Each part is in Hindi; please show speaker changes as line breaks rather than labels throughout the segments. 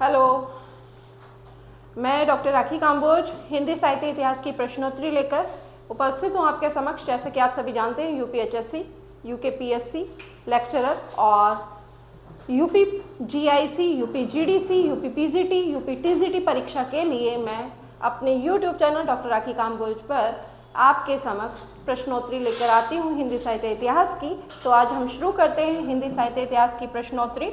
हेलो, मैं डॉक्टर राखी काम्बोज हिंदी साहित्य इतिहास की प्रश्नोत्तरी लेकर उपस्थित हूँ आपके समक्ष। जैसे कि आप सभी जानते हैं, यूपीएचएससी, यूकेपीएससी लेक्चरर और UP GIC, UP GDC, UP PGT, UP TGT परीक्षा के लिए मैं अपने यूट्यूब चैनल डॉक्टर राखी काम्बोज पर आपके समक्ष प्रश्नोत्तरी लेकर आती हूँ हिंदी साहित्य इतिहास की। तो आज हम शुरू करते हैं हिंदी साहित्य इतिहास की प्रश्नोत्तरी।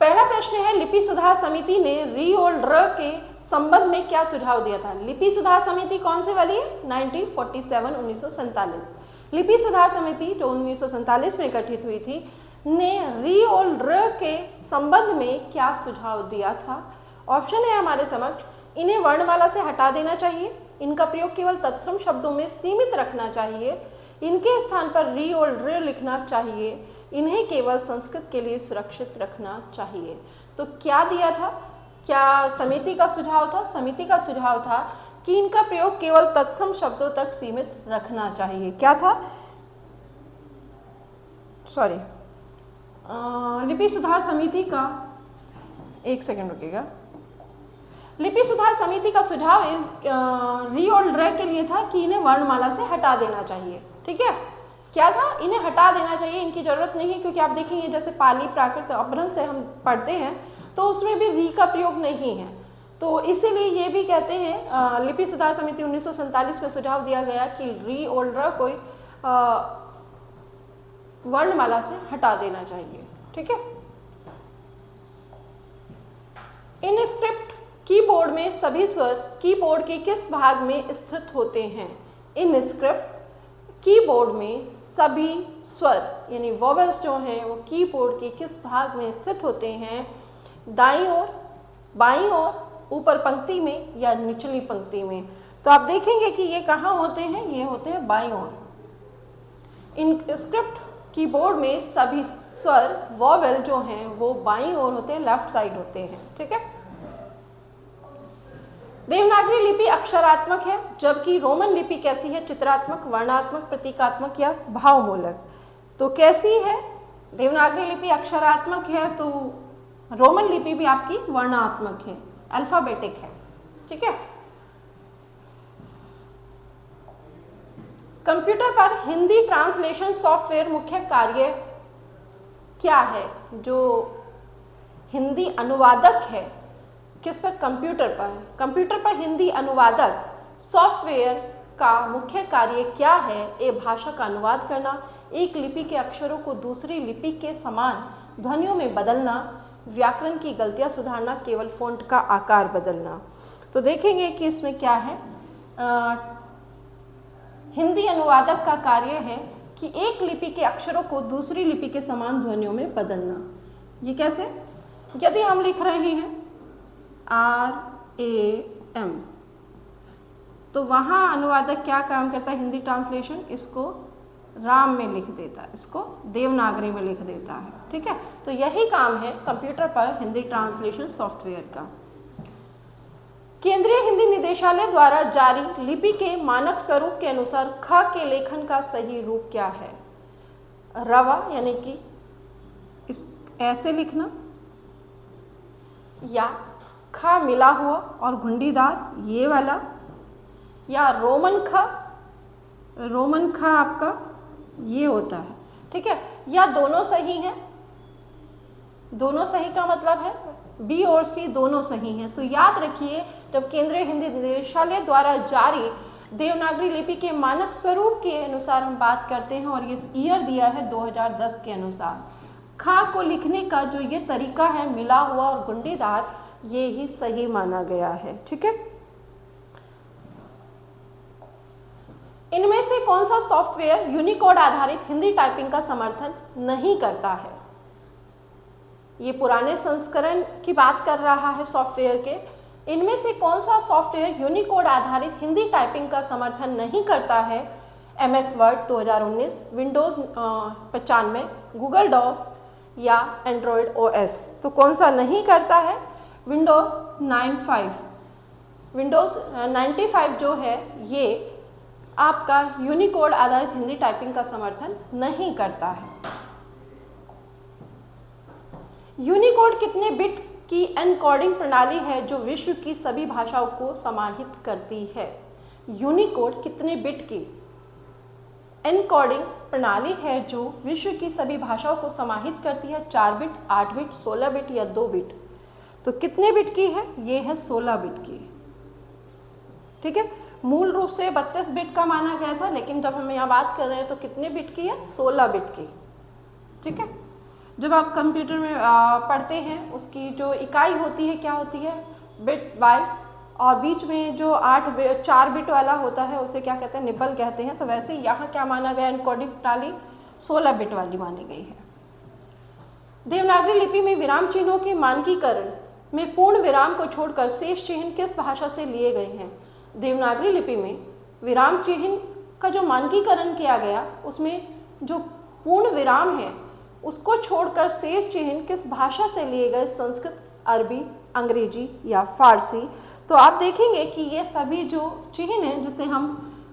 पहला प्रश्न है, लिपि सुधार समिति ने री और र के संबंध में क्या सुझाव दिया था? लिपि सुधार समिति कौन से वाली है? 1947 लिपि सुधार समिति जो 1947 में गठित हुई थी ने री और र के संबंध में क्या सुझाव दिया था? ऑप्शन है हमारे समक्ष, इन्हें वर्णमाला से हटा देना चाहिए, इनका प्रयोग केवल तत्सम शब्दों में सीमित रखना चाहिए, इनके स्थान पर री और र लिखना चाहिए, इन्हें केवल संस्कृत के लिए सुरक्षित रखना चाहिए। तो क्या दिया था? क्या समिति का सुझाव था? समिति का सुझाव था कि इनका प्रयोग केवल तत्सम शब्दों तक सीमित रखना चाहिए। क्या था? सॉरी, लिपि सुधार समिति का, एक सेकंड रुकिएगा। लिपि सुधार समिति का सुझाव री और र के लिए था कि इन्हें वर्णमाला से हटा देना चाहिए। ठीक है, क्या था? इन्हें हटा देना चाहिए, इनकी जरूरत नहीं है, क्योंकि आप देखेंगे जैसे पाली, प्राकृत, अपभ्रंश से हम पढ़ते हैं तो उसमें भी री का प्रयोग नहीं है। तो इसीलिए ये भी कहते हैं, लिपि सुधार समिति 1947 में सुझाव दिया गया कि री और र को वर्णमाला से हटा देना चाहिए। ठीक है। इन स्क्रिप्ट कीबोर्ड में सभी स्वर कीबोर्ड के किस भाग में स्थित होते हैं? इन स्क्रिप्ट कीबोर्ड में सभी स्वर यानी वोवेल्स जो हैं वो कीबोर्ड के किस भाग में स्थित होते हैं? दाईं ओर, बाईं ओर, ऊपर पंक्ति में या निचली पंक्ति में? तो आप देखेंगे कि ये कहाँ होते हैं, ये होते हैं बाईं ओर। इन स्क्रिप्ट कीबोर्ड में सभी स्वर वोवेल जो हैं वो बाईं ओर होते हैं, लेफ्ट साइड होते हैं। ठीक है। देवनागरी लिपि अक्षरात्मक है, जबकि रोमन लिपि कैसी है? चित्रात्मक, वर्णात्मक, प्रतीकात्मक या भावमूलक? तो कैसी है? देवनागरी लिपि अक्षरात्मक है, तो रोमन लिपि भी आपकी वर्णात्मक है, अल्फाबेटिक है। ठीक है। कंप्यूटर पर हिंदी ट्रांसलेशन सॉफ्टवेयर मुख्य कार्य क्या है? जो हिंदी अनुवादक है, किस पर? कंप्यूटर पर। कंप्यूटर पर हिंदी अनुवादक सॉफ्टवेयर का मुख्य कार्य क्या है? ए भाषा का अनुवाद करना, एक लिपि के अक्षरों को दूसरी लिपि के समान ध्वनियों में बदलना, व्याकरण की गलतियां सुधारना, केवल फ़ॉन्ट का आकार बदलना। तो देखेंगे कि इसमें क्या है। हिंदी अनुवादक का कार्य है कि एक लिपि के अक्षरों को दूसरी लिपि के समान ध्वनियों में बदलना। ये कैसे? यदि हम लिख रहे हैं RAM, तो वहाँ अनुवादक क्या काम करता है? हिंदी ट्रांसलेशन इसको राम में लिख देता है, इसको देवनागरी में लिख देता है। ठीक है। तो यही काम है कंप्यूटर पर हिंदी ट्रांसलेशन सॉफ्टवेयर का। केंद्रीय हिंदी निदेशालय द्वारा जारी लिपि के मानक स्वरूप के अनुसार ख के लेखन का सही रूप क्या है? रवा यानी कि इस ऐसे लिखना, या ख मिला हुआ और घुंडीदार ये वाला, या रोमन ख आपका ये होता है। ठीक है। या दोनों सही हैं। दोनों सही का मतलब है बी और सी दोनों सही हैं। तो याद रखिए, जब केंद्रीय हिंदी निदेशालय द्वारा जारी देवनागरी लिपि के मानक स्वरूप के अनुसार हम बात करते हैं और ये ईयर दिया है 2010 के अनुसार, खा को लिखने का जो ये तरीका है मिला हुआ और गुंडीदार, ये ही सही माना गया है। ठीक है। इनमें से कौन सा सॉफ्टवेयर यूनिकोड आधारित हिंदी टाइपिंग का समर्थन नहीं करता है? ये पुराने संस्करण की बात कर रहा है सॉफ्टवेयर के। इनमें से कौन सा सॉफ्टवेयर यूनिकोड आधारित हिंदी टाइपिंग का समर्थन नहीं करता है? MS word 2019, Windows 95, Google doc या एंड्रॉयड OS? तो कौन सा नहीं करता है? विंडोज़ 95 जो है ये आपका यूनिकोड आधारित हिंदी टाइपिंग का समर्थन नहीं करता है। यूनिकोड कितने बिट की एनकोडिंग प्रणाली है जो विश्व की सभी भाषाओं को समाहित करती है। यूनिकोड कितने बिट की एनकोडिंग प्रणाली है जो विश्व की सभी भाषाओं को समाहित करती है? 4 बिट, 8 बिट, 16 बिट या 2 बिट? तो कितने बिट की है? ये है 16 बिट की। ठीक है, मूल रूप से 32 बिट का माना गया था, लेकिन जब हम यहाँ बात कर रहे हैं तो कितने बिट की है? 16 बिट की। ठीक है, जब आप कंप्यूटर में पढ़ते हैं उसकी जो इकाई होती है क्या होती है? बिट बाइट, और बीच में जो 4 बिट वाला होता है उसे क्या कहते हैं? निबल कहते हैं। तो वैसे यहाँ क्या माना गया? एनकोडिंग प्रणाली 16 बिट वाली मानी गई है। देवनागरी लिपि में विराम चिन्हों के मानकीकरण में पूर्ण विराम को छोड़कर शेष चिन्ह किस भाषा से लिए गए हैं? देवनागरी लिपि में विराम चिन्ह का जो मानकीकरण किया गया उसमें जो पूर्ण विराम है उसको छोड़कर शेष चिन्ह किस भाषा से लिए गए? संस्कृत, अरबी, अंग्रेजी या फारसी? तो आप देखेंगे कि ये सभी जो चिन्ह हैं जिसे हम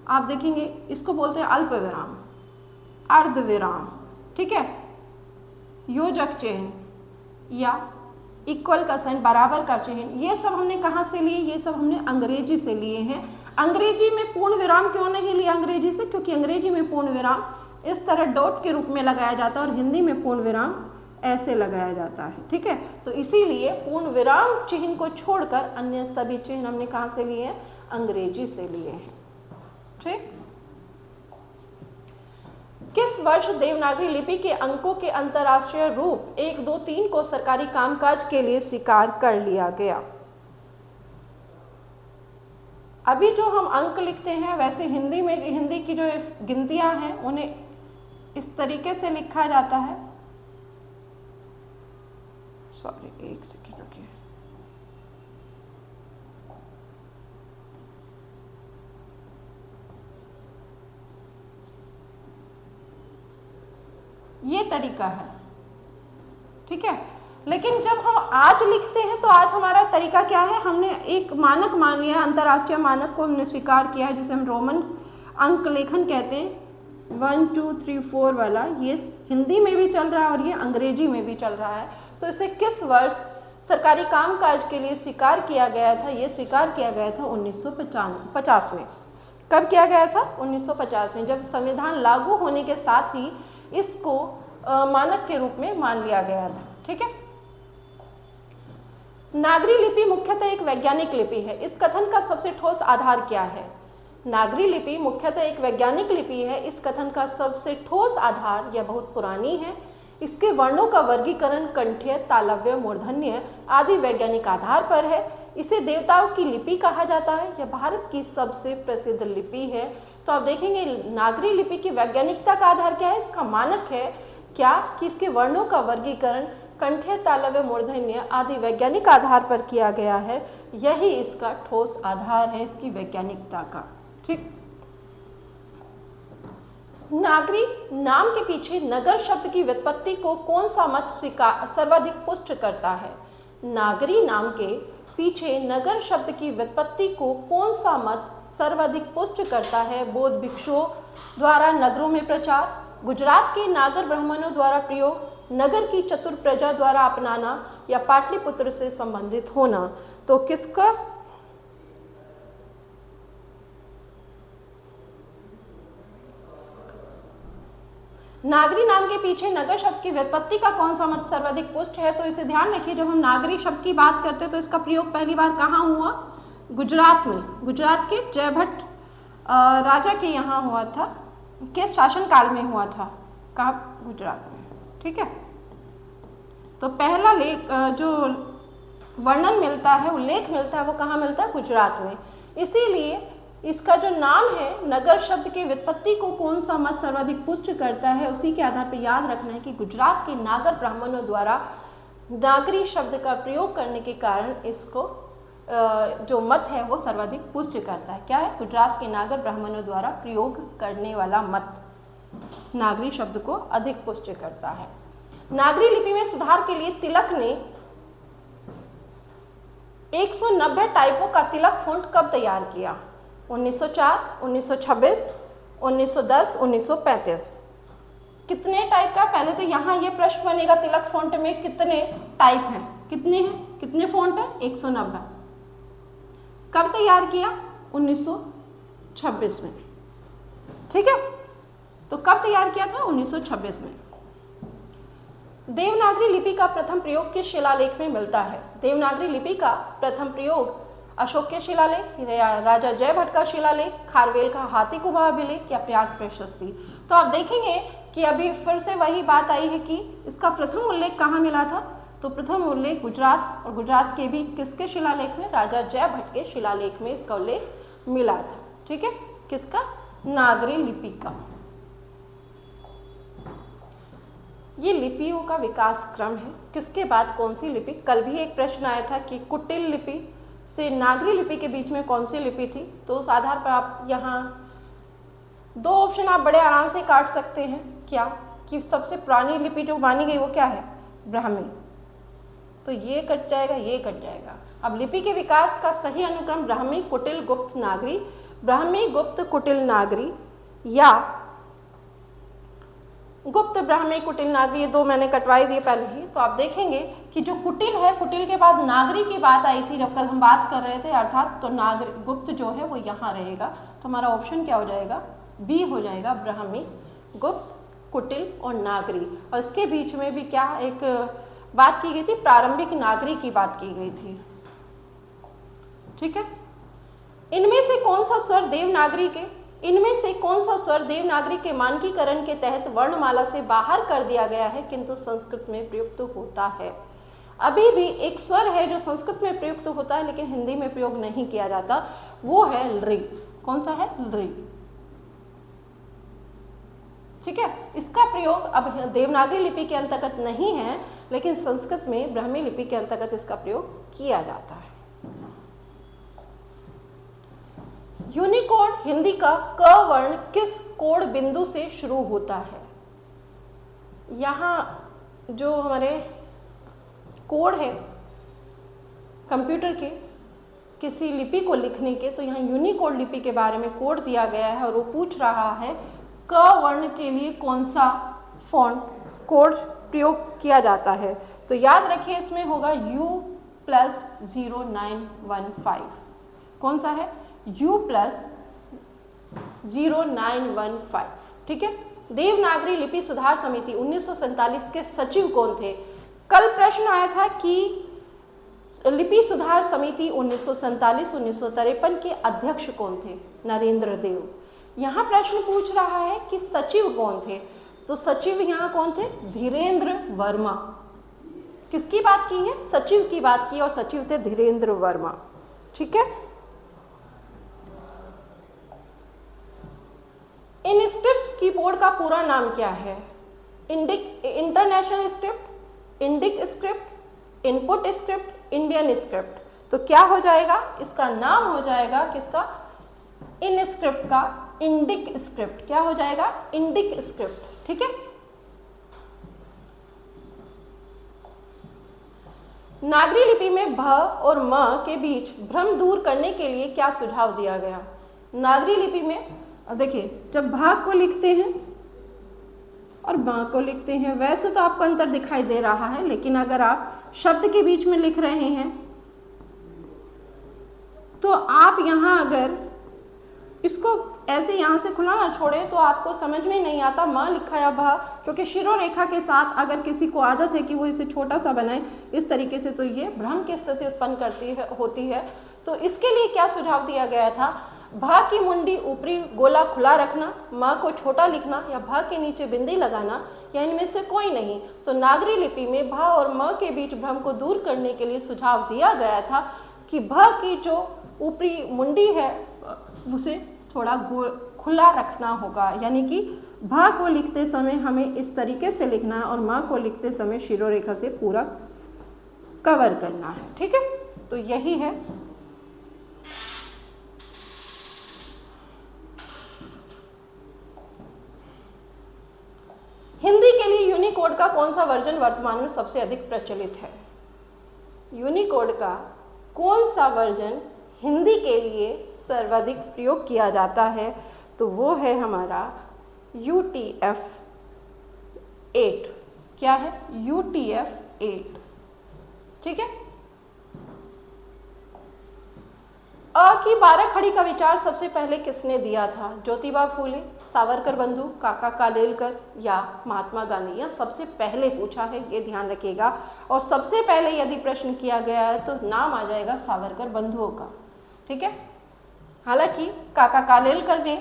आप देखेंगे इसको बोलते हैं अल्प विराम, अर्ध विराम, ठीक है, योजक चिन्ह या इक्वल का साइन, बराबर का चिन्ह, ये सब हमने कहाँ से लिए? ये सब हमने अंग्रेजी से लिए हैं। अंग्रेजी में पूर्ण विराम क्यों नहीं लिया अंग्रेजी से? क्योंकि अंग्रेजी में पूर्ण विराम इस तरह डॉट के रूप में लगाया जाता है और हिंदी में पूर्ण विराम ऐसे लगाया जाता है। ठीक है, तो इसीलिए पूर्ण विराम चिन्ह को छोड़कर अन्य सभी चिन्ह हमने कहाँ से लिए हैं? अंग्रेजी से लिए हैं। ठीक, किस वर्ष देवनागरी लिपि के अंकों के अंतर्राष्ट्रीय रूप 1, 2, 3 को सरकारी कामकाज के लिए स्वीकार कर लिया गया? अभी जो हम अंक लिखते हैं वैसे हिंदी में हिंदी की जो गिनतियां हैं उन्हें इस तरीके से लिखा जाता है। सॉरी, एक सेकंड रुकिए। ये तरीका है, ठीक है। लेकिन जब हम आज लिखते हैं तो आज हमारा तरीका क्या है? हमने एक मानक मान लिया है, अंतर्राष्ट्रीय मानक को हमने स्वीकार किया है जिसे हम रोमन अंक लेखन कहते हैं। 1, 2, 3, 4 वाला ये हिंदी में भी चल रहा है और ये अंग्रेजी में भी चल रहा है। तो इसे किस वर्ष सरकारी कामकाज के लिए स्वीकार किया गया था? ये स्वीकार किया गया था 1950 में। कब किया गया था? 1950 में, जब संविधान लागू होने के साथ ही इसको मानक के रूप में मान लिया गया था। ठीक है, नागरी लिपि मुख्यतः एक वैज्ञानिक लिपि है। इस कथन का सबसे ठोस आधार क्या है? नागरी लिपि मुख्यतः एक वैज्ञानिक लिपि है। इस कथन का सबसे ठोस आधार यह बहुत पुरानी है। इसके वर्णों का वर्गीकरण कंठ्य, तालव्य, मूर्धन्य आदि वैज्ञानिक आधार पर है। इसे देवताओं की लिपि कहा जाता है। यह भारत की सबसे प्रसिद्ध लिपि है। तो आप देखेंगे नागरी लिपि की वैज्ञानिकता का आधार क्या है? इसका मानक है क्या कि इसके वर्णों का वर्गीकरण कंठ्य, तालव्य, मूर्धन्य आदि वैज्ञानिक आधार पर किया गया है। यही इसका ठोस आधार है इसकी वैज्ञानिकता का। ठीक, नागरी नाम के पीछे नगर शब्द की व्युत्पत्ति को कौन सा मत सर्वाधिक पुष्ट करता है? नागरी नाम के पीछे नगर शब्द की व्युत्पत्ति को कौन सा मत सर्वाधिक पुष्ट करता है? बौद्ध भिक्षुओं द्वारा नगरों में प्रचार, गुजरात के नागर ब्राह्मणों द्वारा प्रयोग, नगर की चतुर प्रजा द्वारा अपनाना या पाटलिपुत्र से संबंधित होना? तो किसका? नागरी नाम के पीछे नगर शब्द की व्युत्पत्ति का कौन सा मत सर्वाधिक पुष्ट है? तो इसे ध्यान रखिए, जब हम नागरी शब्द की बात करते हैं तो इसका प्रयोग पहली बार कहाँ हुआ? गुजरात में। गुजरात के जयभट्ट राजा के यहाँ हुआ था, के शासनकाल में हुआ था। कहाँ? गुजरात में। ठीक है, तो पहला लेख जो वर्णन मिलता है, उल्लेख मिलता है, वो कहाँ मिलता है? गुजरात में। इसीलिए इसका जो नाम है, नगर शब्द के व्युत्पत्ति को कौन सा मत सर्वाधिक पुष्ट करता है, उसी के आधार पर याद रखना है कि गुजरात के नागर ब्राह्मणों द्वारा नागरी शब्द का प्रयोग करने के कारण इसको जो मत है वो सर्वाधिक पुष्ट करता है। क्या है? गुजरात के नागर ब्राह्मणों द्वारा प्रयोग करने वाला मत नागरी शब्द को अधिक पुष्ट करता है। नागरी लिपि में सुधार के लिए तिलक ने 190 टाइपों का तिलक फ़ॉन्ट कब तैयार किया? 1904, 1926, 1910, 1935। कितने टाइप का? पहले तो यहाँ ये प्रश्न बनेगा तिलक फ़ॉन्ट में कितने टाइप हैं, कितने हैं, कितने फॉन्ट हैं, 190। कब तैयार किया, 1926 में, ठीक है। तो कब तैयार किया था, 1926 में। देवनागरी लिपि का प्रथम प्रयोग किस शिलालेख में मिलता है। देवनागरी लिपि का प्रथम प्रयोग अशोक के शिलालेख, राजा जयभट्ट का शिलालेख, खारवेल का हाथी कुबा अभिलेख या प्रयाग प्रशस्ति। तो आप देखेंगे कि अभी फिर से वही बात आई है कि इसका प्रथम उल्लेख कहाँ मिला था, तो प्रथम उल्लेख गुजरात, और गुजरात के भी किसके शिलालेख में, राजा जयभट्ट के शिलालेख में इसका उल्लेख मिला था, ठीक है। किसका, नागरी लिपि का। ये लिपियों का विकास क्रम है, किसके बाद कौन सी लिपि। कल भी एक प्रश्न आया था कि कुटिल लिपि से नागरी लिपि के बीच में कौन सी लिपि थी, तो उस आधार पर आप यहाँ 2 ऑप्शन आप बड़े आराम से काट सकते हैं। क्या कि सबसे पुरानी लिपि जो मानी गई वो क्या है, ब्राह्मी। तो ये कट जाएगा, ये कट जाएगा। अब लिपि के विकास का सही अनुक्रम ब्राह्मी, कुटिल, गुप्त, नागरी, ब्राह्मी, गुप्त, कुटिल, नागरी या गुप्त, ब्राह्मी, कुटिल, नागरी, ये 2 मैंने कटवाई दिए पहले ही। तो आप देखेंगे कि जो कुटिल है, कुटिल के बाद नागरी की बात आई थी जब कल हम बात कर रहे थे, अर्थात तो नागरी, गुप्त जो है वो यहाँ रहेगा। तो हमारा ऑप्शन क्या हो जाएगा, बी हो जाएगा, ब्राह्मी, गुप्त, कुटिल और नागरी। और इसके बीच में भी क्या एक बात की गई थी, प्रारंभिक नागरी की बात की गई थी, ठीक है। इनमें से कौन सा स्वर देवनागरी के मानकीकरण के तहत वर्णमाला से बाहर कर दिया गया है किंतु संस्कृत में प्रयुक्त होता है। अभी भी एक स्वर है जो संस्कृत में प्रयुक्त होता है लेकिन हिंदी में प्रयोग नहीं किया जाता, वो है लृ। कौन सा है, लृ, ठीक है। इसका प्रयोग अब देवनागरी लिपि के अंतर्गत नहीं है लेकिन संस्कृत में ब्राह्मी लिपि के अंतर्गत इसका प्रयोग किया जाता है। यूनिकोड हिंदी का क वर्ण किस कोड बिंदु से शुरू होता है। यहाँ जो हमारे कोड है कंप्यूटर के किसी लिपि को लिखने के, तो यहाँ यूनिकोड लिपि के बारे में कोड दिया गया है और वो पूछ रहा है क वर्ण के लिए कौन सा फॉन्ट कोड प्रयोग किया जाता है। तो याद रखिए इसमें होगा U+0915। कौन सा है, U+0915, ठीक है। देवनागरी लिपि सुधार समिति 1947 के सचिव कौन थे। कल प्रश्न आया था कि लिपि सुधार समिति 1947-1953 के अध्यक्ष कौन थे, नरेंद्र देव। यहाँ प्रश्न पूछ रहा है कि सचिव कौन थे, तो सचिव यहाँ कौन थे, धीरेन्द्र वर्मा। किसकी बात की है, सचिव की बात की और सचिव थे धीरेन्द्र वर्मा, ठीक है। इनस्क्रिप्ट कीबोर्ड का पूरा नाम क्या है, international script, Indic script, input script, Indian script. तो क्या हो जाएगा, इसका नाम हो जाएगा किसका, इन स्क्रिप्ट का इंडिक स्क्रिप्ट। क्या हो जाएगा, इंडिक स्क्रिप्ट, ठीक है। नागरी लिपि में भ और म के बीच भ्रम दूर करने के लिए क्या सुझाव दिया गया। नागरी लिपि में देखिए जब भ को लिखते हैं और ब को लिखते हैं, वैसे तो आपको अंतर दिखाई दे रहा है, लेकिन अगर आप शब्द के बीच में लिख रहे हैं तो आप यहाँ अगर इसको ऐसे यहाँ से खुला ना छोड़े तो आपको समझ में नहीं आता म लिखा या भ, क्योंकि शिरो रेखा के साथ अगर किसी को आदत है कि वो इसे छोटा सा बनाए इस तरीके से, तो ये भ्रम की स्थिति उत्पन्न होती है। तो इसके लिए क्या सुझाव दिया गया था, भ की मुंडी ऊपरी गोला खुला रखना, म को छोटा लिखना या भ के नीचे बिंदी लगाना, या इनमें से कोई नहीं। तो नागरी लिपि में भ और म के बीच भ्रम को दूर करने के लिए सुझाव दिया गया था कि भ की जो ऊपरी मुंडी है उसे थोड़ा खुला रखना होगा, यानी कि भ को लिखते समय हमें इस तरीके से लिखना है और म को लिखते समय शिरोरेखा से पूरा कवर करना है, ठीक है। तो यही है। हिंदी के लिए यूनिकोड का कौन सा वर्जन वर्तमान में सबसे अधिक प्रचलित है। यूनिकोड का कौन सा वर्जन हिंदी के लिए सर्वाधिक प्रयोग किया जाता है, तो वो है हमारा UTF-8। क्या है, UTF-8, ठीक है। अ की 12 खड़ी का विचार सबसे पहले किसने दिया था? ज्योतिबा फूले, सावरकर बंधु, काका कालेलकर या महात्मा गांधी? यह सबसे पहले पूछा है, ये ध्यान रखिएगा। और सबसे पहले यदि प्रश्न किया गया है तो नाम आ जाएगा सावरकर बंधुओं का, ठीक है। हालांकि काका कालेलकर ने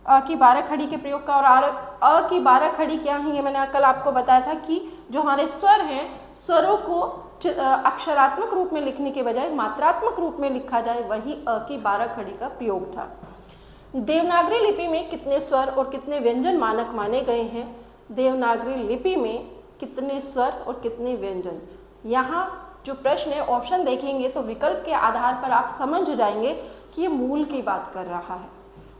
अ की 12 खड़ी के प्रयोग का, और अ की 12 खड़ी क्या है ये मैंने कल आपको बताया था कि जो हमारे स्वर हैं, स्वरों को अक्षरात्मक रूप में लिखने के बजाय मात्रात्मक रूप में लिखा जाए, वही अ की 12 खड़ी का प्रयोग था। देवनागरी लिपि में कितने स्वर और कितने व्यंजन मानक माने गए हैं? देवनागरी लिपि में कितने स्वर और कितने व्यंजन? यहाँ जो प्रश्न है ऑप्शन देखेंगे तो विकल्प के आधार पर आप समझ जाएंगे कि ये मूल की बात कर रहा है।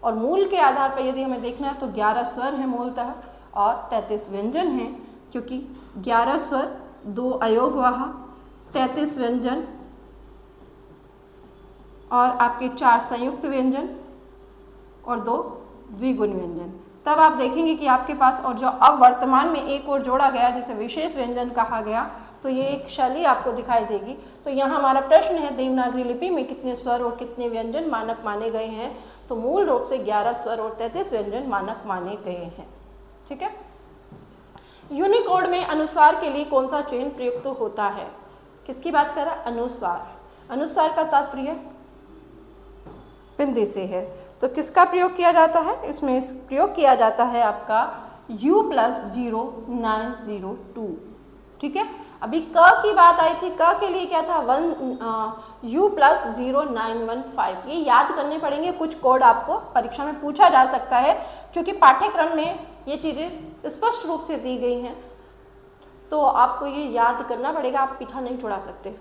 और मूल के आधार पर यदि हमें देखना है तो 11 स्वर हैं मूलतः और 33 व्यंजन हैं, क्योंकि 11 स्वर, 2 अयोगवाह, 33 व्यंजन और आपके 4 संयुक्त व्यंजन और 2 द्विगुण व्यंजन। तब आप देखेंगे कि आपके पास, और जो अब वर्तमान में एक और जोड़ा गया जिसे विशेष व्यंजन कहा गया, तो ये एक शैली आपको दिखाई देगी। तो यहाँ हमारा प्रश्न है देवनागरी लिपि में कितने स्वर और कितने व्यंजन मानक माने गए हैं? तो मूल रूप से 11 स्वर और 33 व्यंजन मानक माने गए हैं, ठीक है। यूनिकोड में अनुस्वार के लिए कौन सा चिन्ह प्रयुक्त होता है? किसकी बात कर रहा है? अनुस्वार। अनुस्वार का तात्पर्य बिंदी से है, तो किसका प्रयोग किया जाता है? इसमें प्रयोग किया जाता है आपका U+0902, ठीक है। अभी क की बात आई थी, क के लिए क्या था? U+0915। ये याद करने पड़ेंगे, कुछ कोड आपको परीक्षा में पूछा जा सकता है, क्योंकि पाठ्यक्रम में ये चीज़ें स्पष्ट रूप से दी गई हैं, तो आपको ये याद करना पड़ेगा, आप पीछा नहीं छुड़ा सकते।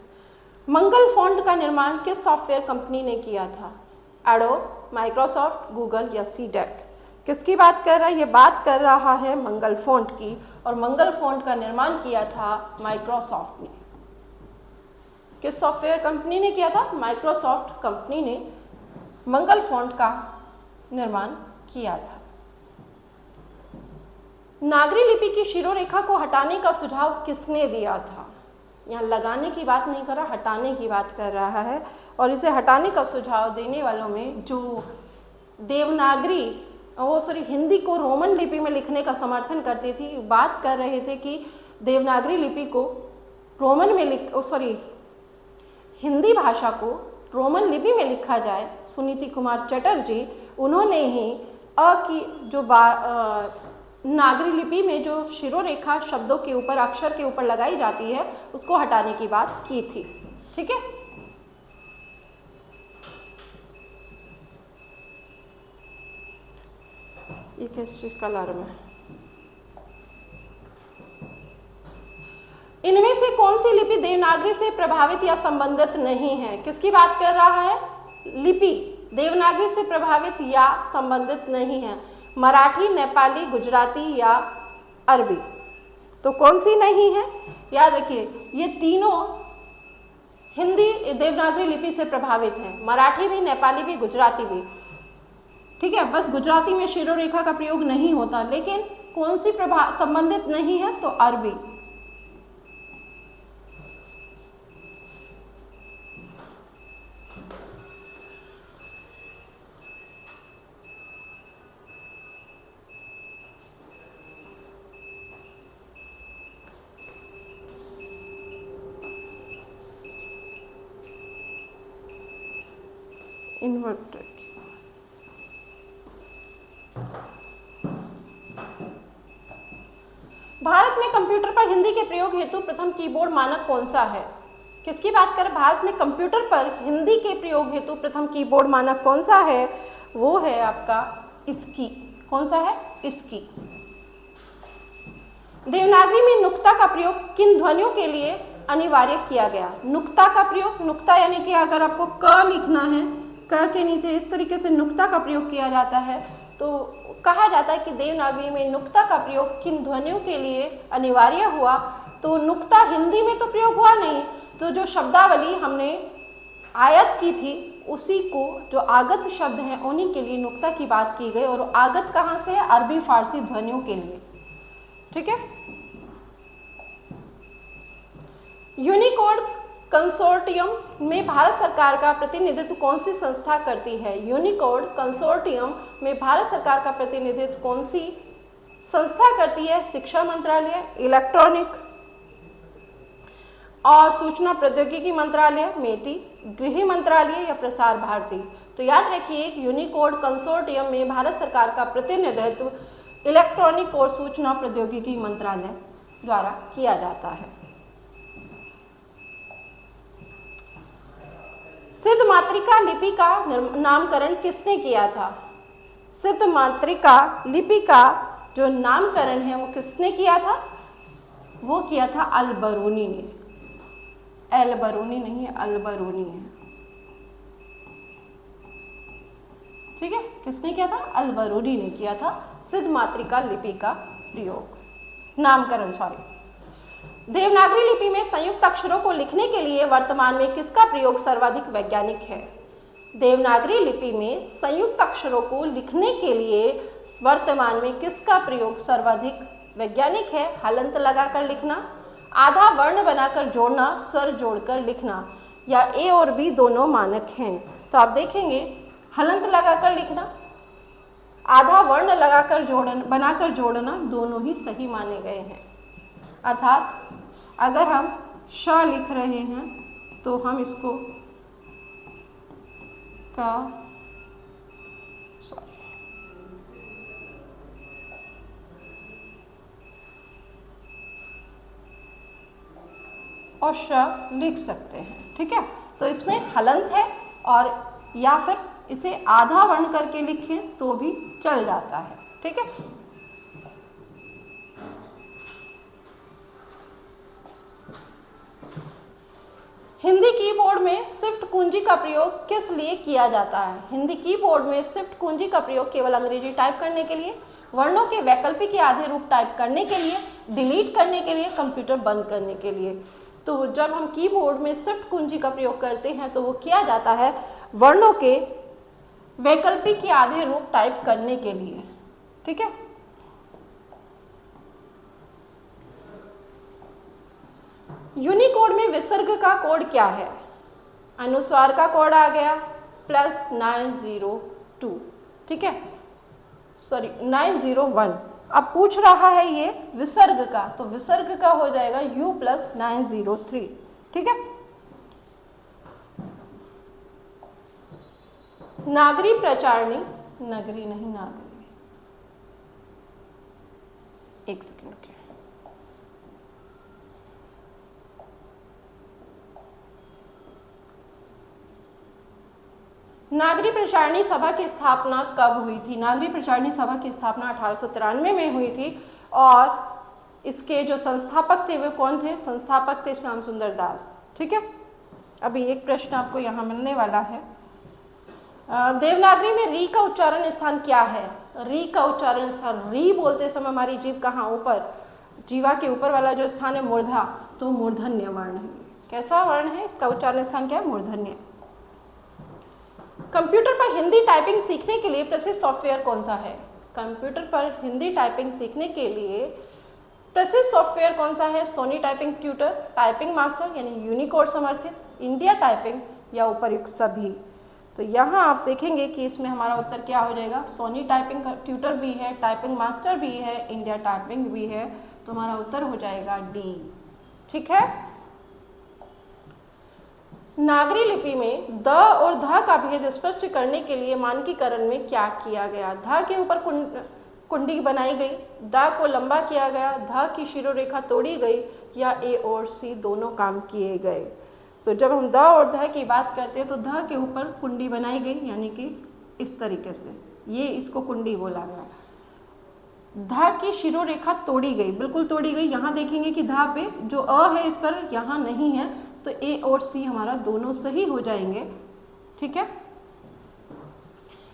मंगल फॉन्ट का निर्माण किस सॉफ्टवेयर कंपनी ने किया था? एडोब, माइक्रोसॉफ्ट, गूगल या सीडेक? किसकी बात कर रहा है? ये बात कर रहा है मंगल फॉन्ट की, और मंगल फॉन्ट का निर्माण किया था माइक्रोसॉफ्ट ने। किस सॉफ्टवेयर कंपनी ने किया था? माइक्रोसॉफ्ट कंपनी ने मंगल फॉन्ट का निर्माण किया था। नागरी लिपि की शिरोरेखा को हटाने का सुझाव किसने दिया था? यहाँ लगाने की बात नहीं कर रहा, हटाने की बात कर रहा है। और इसे हटाने का सुझाव देने वालों में जो देवनागरी, हिंदी को रोमन लिपि में लिखने का समर्थन करती थी, बात कर रहे थे कि देवनागरी लिपि को रोमन में हिंदी भाषा को रोमन लिपि में लिखा जाए, सुनीति कुमार चटर्जी, उन्होंने ही अ की जो नागरी लिपि में जो शिरोरेखा शब्दों के ऊपर, अक्षर के ऊपर लगाई जाती है, उसको हटाने की बात की थी, ठीक है। ये किस चीज कलर में? इनमें से कौन सी लिपि देवनागरी से प्रभावित या संबंधित नहीं है? किसकी बात कर रहा है? लिपि देवनागरी से प्रभावित या संबंधित नहीं है। मराठी, नेपाली, गुजराती या अरबी? तो कौन सी नहीं है? याद रखिए, ये तीनों हिंदी देवनागरी लिपि से प्रभावित हैं, मराठी भी, नेपाली भी, गुजराती भी, ठीक है। बस गुजराती में शिरोरेखा का प्रयोग नहीं होता, लेकिन कौन सी संबंधित नहीं है? तो अरबी। इन्वर्टेड। भारत में कंप्यूटर पर हिंदी के प्रयोग हेतु प्रथम कीबोर्ड मानक कौन सा है? किसकी बात करें? भारत में कंप्यूटर पर हिंदी के प्रयोग हेतु प्रथम कीबोर्ड मानक कौन सा है? वो है आपका इसकी। कौन सा है? इसकी। देवनागरी में नुक्ता का प्रयोग किन ध्वनियों के लिए अनिवार्य किया गया? नुक्ता का प्रयोग, नुक्ता यानी कि अगर आपको क लिखना है, क के नीचे इस तरीके से नुक्ता का प्रयोग किया जाता है, तो कहा जाता है कि देवनागरी में नुक्ता का प्रयोग किन ध्वनियों के लिए अनिवार्य हुआ। तो नुक्ता हिंदी में तो प्रयोग हुआ नहीं, तो जो शब्दावली हमने आयत की थी उसी को, जो आगत शब्द हैं उन्हीं के लिए नुक्ता की बात की गई। और आगत कहाँ से है? अरबी फारसी ध्वनियों के लिए, ठीक है। यूनिकोड कंसोर्टियम में भारत सरकार का प्रतिनिधित्व कौन सी संस्था करती है? यूनिकोड कंसोर्टियम में भारत सरकार का प्रतिनिधित्व कौन सी संस्था करती है? शिक्षा मंत्रालय, इलेक्ट्रॉनिक और सूचना प्रौद्योगिकी मंत्रालय मेटी, गृह मंत्रालय या प्रसार भारती। तो याद रखिए यूनिकोड कंसोर्टियम में भारत सरकार का प्रतिनिधित्व इलेक्ट्रॉनिक और सूचना प्रौद्योगिकी मंत्रालय द्वारा किया जाता है। सिद्ध मातृका लिपि का नामकरण किसने किया था? सिद्ध मातृका लिपि का जो नामकरण है वो किसने किया था? वो किया था अल-बरूनी ने। अल-बरूनी नहीं है, अल-बरूनी है। ठीक है, किसने किया था? अल-बरूनी ने किया था सिद्ध मातृका लिपि का प्रयोग, नामकरण सॉरी। देवनागरी लिपि में संयुक्त अक्षरों को लिखने के लिए वर्तमान में किसका प्रयोग सर्वाधिक वैज्ञानिक है? देवनागरी लिपि में संयुक्त अक्षरों को लिखने के लिए वर्तमान में किसका प्रयोग सर्वाधिक वैज्ञानिक है? हलंत लगाकर लिखना, आधा वर्ण बनाकर जोड़ना, स्वर जोड़कर लिखना या ए और बी दोनों मानक हैं। तो आप देखेंगे हलंत लगाकर लिखना, आधा वर्ण लगाकर बनाकर जोड़ना दोनों ही सही माने गए हैं। अर्थात अगर हम श लिख रहे हैं तो हम इसको और श लिख सकते हैं। ठीक है, तो इसमें हलंत है और या फिर इसे आधा वर्ण करके लिखें तो भी चल जाता है। ठीक है, हिंदी कीबोर्ड में शिफ्ट कुंजी का प्रयोग किस लिए किया जाता है? हिंदी कीबोर्ड में शिफ्ट कुंजी का प्रयोग केवल अंग्रेजी टाइप करने के लिए, वर्णों के वैकल्पिक या आधे रूप टाइप करने के लिए, डिलीट करने के लिए, कंप्यूटर बंद करने के लिए। तो जब हम कीबोर्ड में शिफ्ट कुंजी का प्रयोग करते हैं तो वो किया जाता है वर्णों के वैकल्पिक या आधे रूप टाइप करने के लिए। ठीक है, यूनिकोड में विसर्ग का कोड क्या है? अनुस्वार का कोड आ गया +902। ठीक है, सॉरी 901। अब पूछ रहा है ये विसर्ग का, तो विसर्ग का हो जाएगा U+903। ठीक है, नागरी प्रचारणी, नगरी नहीं नागरी, एक सेकेंड रुकिए। नागरी प्रचारणी सभा की स्थापना कब हुई थी? नागरी प्रचारणी सभा की स्थापना 1893 में हुई थी और इसके जो संस्थापक थे वे कौन थे? संस्थापक थे श्याम सुंदर दास। ठीक है, अभी एक प्रश्न आपको यहाँ मिलने वाला है। देवनागरी में री का उच्चारण स्थान क्या है? री का उच्चारण स्थान, री बोलते समय हमारी जीभ कहाँ? ऊपर, जीवा के ऊपर वाला जो स्थान है मूर्धा, तो मूर्धन्य वर्ण है। कैसा वर्ण है? इसका उच्चारण स्थान क्या है? मूर्धन्य। कंप्यूटर पर हिंदी टाइपिंग सीखने के लिए प्रसिद्ध सॉफ्टवेयर कौन सा है? कंप्यूटर पर हिंदी टाइपिंग सीखने के लिए प्रसिद्ध सॉफ्टवेयर कौन सा है? Sony typing tutor, typing master यानी यूनिकोड समर्थित, इंडिया टाइपिंग या उपर्युक्त सभी। तो यहाँ आप देखेंगे कि इसमें हमारा उत्तर क्या हो जाएगा? सोनी टाइपिंग ट्यूटर भी है, टाइपिंग मास्टर भी है, इंडिया टाइपिंग भी है, तो हमारा उत्तर हो जाएगा डी। ठीक है, नागरी लिपि में द और ध का भेद स्पष्ट करने के लिए मानकीकरण में क्या किया गया? ध के ऊपर कुंडी बनाई गई, द को लंबा किया गया, ध की शिरोरेखा तोड़ी गई या ए और सी दोनों काम किए गए। तो जब हम द और ध की बात करते हैं तो ध के ऊपर कुंडी बनाई गई यानी कि इस तरीके से, ये इसको कुंडी बोला गया। ध की शिरोरेखा तोड़ी गई, बिल्कुल तोड़ी गई। यहाँ देखेंगे कि ध पे जो अ है इस पर यहाँ नहीं है, तो ए और सी हमारा दोनों सही हो जाएंगे। ठीक है,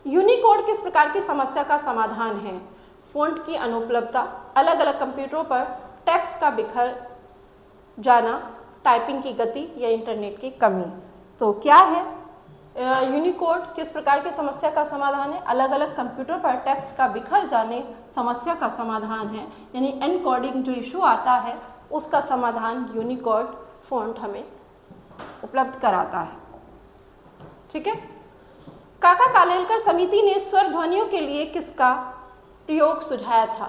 यूनिकोड किस प्रकार की समस्या का समाधान है? फ़ॉन्ट की अनुपलब्धता, अलग अलग कंप्यूटरों पर टेक्स्ट का बिखर जाना, टाइपिंग की गति या इंटरनेट की कमी। तो क्या है यूनिकोड किस प्रकार की समस्या का समाधान है? अलग अलग कंप्यूटर पर टेक्स्ट का बिखर जाने समस्या का समाधान है, यानी एनकोडिंग जो इशू आता है उसका समाधान यूनिकोड फ़ॉन्ट हमें उपलब्ध कराता है। ठीक है। काका कालेलकर समिति ने स्वर ध्वनियों के लिए किसका प्रयोग सुझाया था?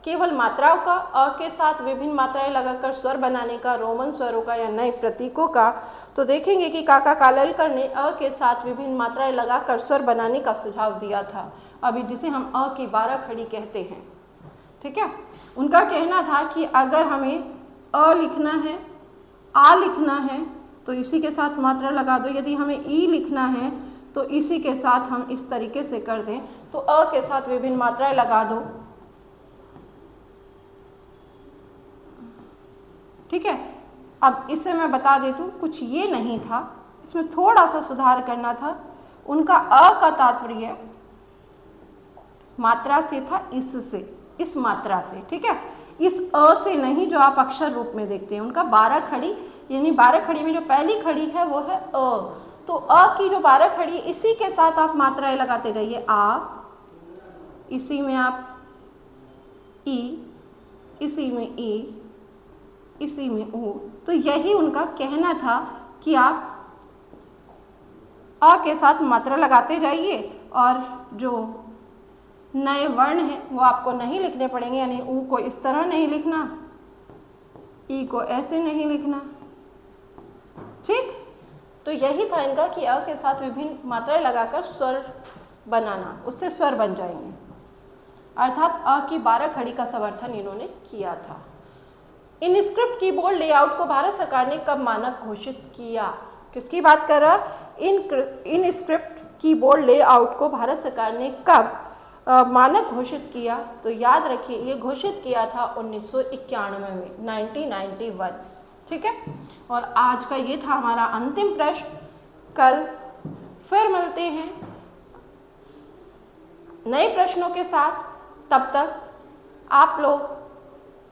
केवल मात्राओं का, अ के साथ विभिन्न मात्राएं लगाकर स्वर बनाने का, रोमन स्वरों का या नए प्रतीकों का? तो देखेंगे कि काका कालेलकर ने अ के साथ विभिन्न मात्राएं लगाकर स्वर बनाने का सुझाव दिया था, अभी जिसे हम अ की 12 खड़ी कहते हैं। ठीक है। उनका कहना था कि अगर हमें अ लिखना है, आ लिखना है तो इसी के साथ मात्रा लगा दो, यदि हमें ई लिखना है तो इसी के साथ हम इस तरीके से कर दें, तो अ के साथ विभिन्न मात्राएं लगा दो। ठीक है। अब इसे मैं बता देती हूँ, कुछ ये नहीं था, इसमें थोड़ा सा सुधार करना था। उनका अ का तात्पर्य मात्रा से था, इससे, इस मात्रा से। ठीक है। इस अ से नहीं जो आप अक्षर रूप में देखते हैं। उनका 12 खड़ी, यानी 12 खड़ी में जो पहली खड़ी है वो है अ, तो अ की जो 12 खड़ी, इसी के साथ आप मात्राएं लगाते रहिए। आ, इसी में आप ई, इसी में ई, इसी में ऊ। तो यही उनका कहना था कि आप अ के साथ मात्रा लगाते जाइए और जो नए वर्ण हैं वो आपको नहीं लिखने पड़ेंगे, यानी ऊ को इस तरह नहीं लिखना, ई को ऐसे नहीं लिखना। ठीक। तो यही था इनका कि अ के साथ विभिन्न मात्राएं लगाकर स्वर बनाना, उससे स्वर बन जाएंगे, अर्थात अ की 12 खड़ी का समर्थन इन्होंने किया था। इन स्क्रिप्ट कीबोर्ड लेआउट को भारत सरकार ने कब मानक घोषित किया? किसकी बात कर रहा? इन स्क्रिप्ट कीबोर्ड लेआउट को भारत सरकार ने कब मानक घोषित किया? तो याद रखिए, ये घोषित किया था 1991 में, 1991। ठीक है। और आज का ये था हमारा अंतिम प्रश्न। कल फिर मिलते हैं नए प्रश्नों के साथ। तब तक आप लोग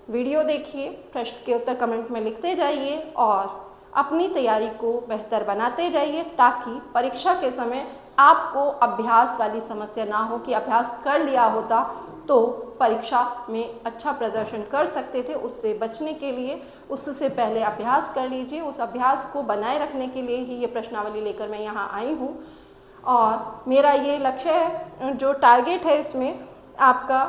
वीडियो देखिए, प्रश्न के उत्तर कमेंट में लिखते जाइए और अपनी तैयारी को बेहतर बनाते जाइए, ताकि परीक्षा के समय आपको अभ्यास वाली समस्या ना हो कि अभ्यास कर लिया होता तो परीक्षा में अच्छा प्रदर्शन कर सकते थे। उससे बचने के लिए उससे पहले अभ्यास कर लीजिए। उस अभ्यास को बनाए रखने के लिए ही ये प्रश्नावली लेकर मैं यहाँ आई हूँ। और मेरा ये लक्ष्य है, जो टारगेट है इसमें आपका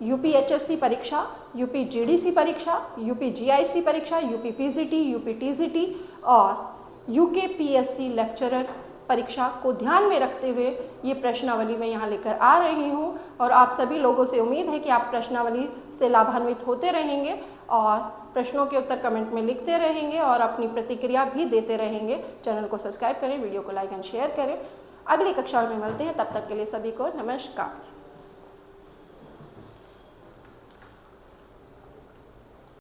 UPHSC परीक्षा, UP GDC परीक्षा, UP GIC परीक्षा, UP PGT, UP TGT और UK PSC लेक्चरर परीक्षा को ध्यान में रखते हुए ये प्रश्नावली मैं यहाँ लेकर आ रही हूँ। और आप सभी लोगों से उम्मीद है कि आप प्रश्नावली से लाभान्वित होते रहेंगे और प्रश्नों के उत्तर कमेंट में लिखते रहेंगे और अपनी प्रतिक्रिया भी देते रहेंगे। चैनल को सब्सक्राइब करें, वीडियो को लाइक एंड शेयर करें। अगली कक्षा में मिलते हैं, तब तक के लिए सभी को नमस्कार।